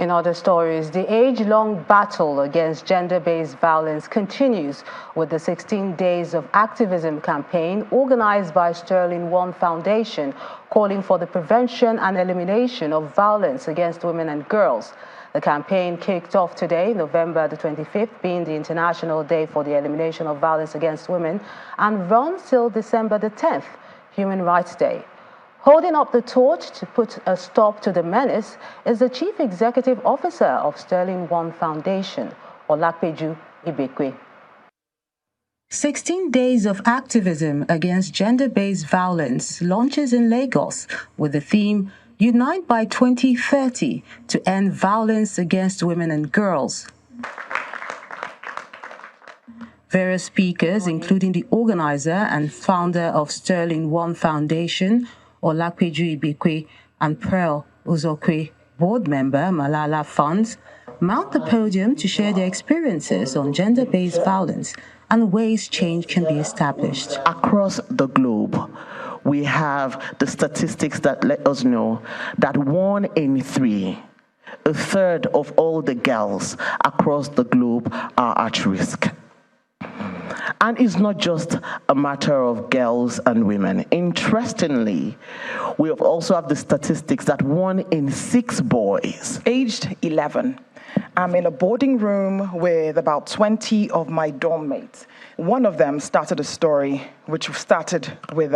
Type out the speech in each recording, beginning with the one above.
In other stories, the age-long battle against gender-based violence continues with the 16 Days of Activism campaign organized by Sterling One Foundation, calling for the prevention and elimination of violence against women and girls. The campaign kicked off today, November the 25th, being the International Day for the Elimination of Violence Against Women, and runs till December the 10th, Human Rights Day. Holding up the torch to put a stop to the menace is the Chief Executive Officer of Sterling One Foundation, Olakpeju Ibekwe. 16 Days of Activism Against Gender-Based Violence launches in Lagos with the theme Unite by 2030 to End Violence Against Women and Girls. Various speakers, including the organizer and founder of Sterling One Foundation, Olakpeju Ibekwe, and Pearl Uzokwe, board member, Malala Funds, mount the podium to share their experiences on gender-based violence and ways change can be established. Across the globe, we have the statistics that let us know that 1 in 3, a third of all the girls across the globe are at risk. And it's not just a matter of girls and women. Interestingly, we also have the statistics that 1 in 6 boys, aged 11, I'm in a boarding room with about 20 of my dorm mates. One of them started a story which started with,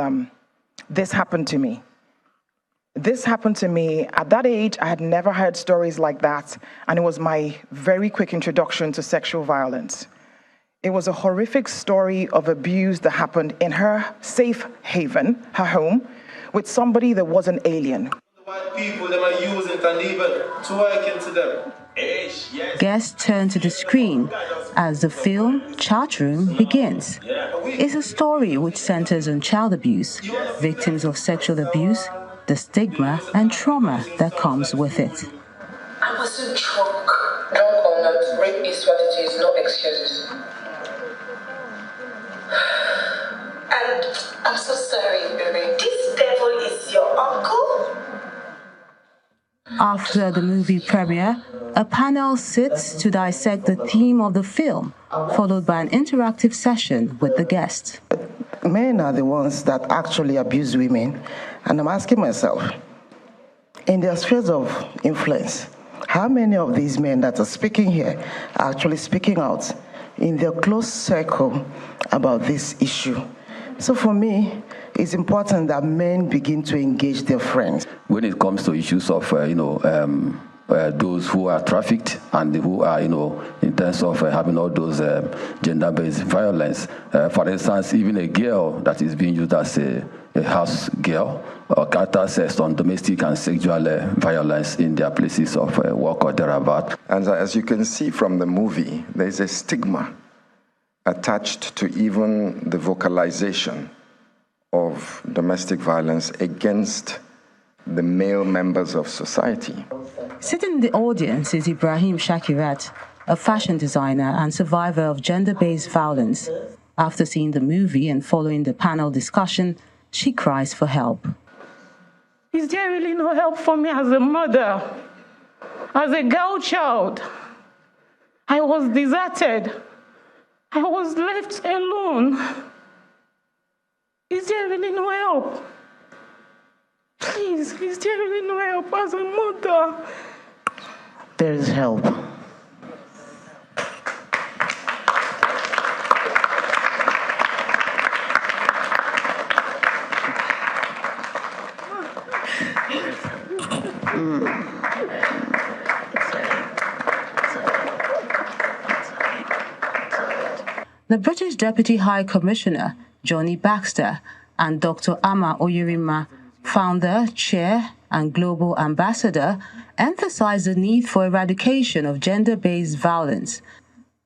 this happened to me. This happened to me. At that age, I had never heard stories like that, and it was my very quick introduction to sexual violence. It was a horrific story of abuse that happened in her safe haven, her home, with somebody that was an alien. The white people, them are using it and even to work into them. Guests turn to the screen as the film Chat Room begins. It's a story which centers on child abuse, victims of sexual abuse, the stigma and trauma that comes with it. I wasn't drunk. Drunk or not, rape is strategies, no excuses. And I'm so sorry, baby. This devil is your uncle? After the movie premiere, a panel sits to dissect the theme of the film, followed by an interactive session with the guests. Men are the ones that actually abuse women, and I'm asking myself, in their spheres of influence, how many of these men that are speaking here are actually speaking out in their close circle about this issue? So for me, it's important that men begin to engage their friends. When it comes to issues of, those who are trafficked and who are, in terms of having all those gender-based violence, for instance, even a girl that is being used as a house girl or character assessed on domestic and sexual violence in their places of work or thereabout. And as you can see from the movie, there's a stigma attached to even the vocalization of domestic violence against the male members of society. Sitting in the audience is Ibrahim Shakirat, a fashion designer and survivor of gender-based violence. After seeing the movie and following the panel discussion, she cries for help. Is there really no help for me as a mother? As a girl child? I was deserted. I was left alone. Is there really no help? Please, is there really no help as a mother? There is help. The British Deputy High Commissioner, Johnny Baxter, and Dr. Ama Oyirima, founder, chair, and global ambassador, emphasized the need for eradication of gender-based violence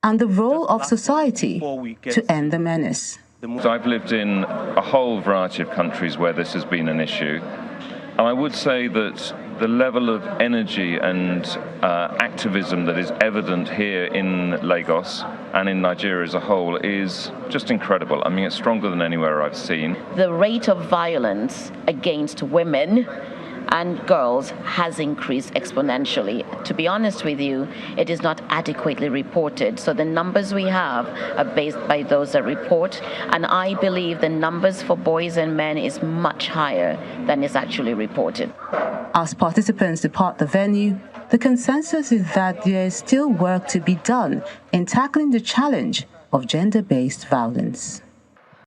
and the role of society to end the menace. I've lived in a whole variety of countries where this has been an issue, and I would say that the level of energy and activism that is evident here in Lagos and in Nigeria as a whole is just incredible. I mean, it's stronger than anywhere I've seen. The rate of violence against women and girls has increased exponentially. To be honest with you, it is not adequately reported. So the numbers we have are based by those that report, and I believe the numbers for boys and men is much higher than is actually reported. As participants depart the venue, the consensus is that there is still work to be done in tackling the challenge of gender-based violence.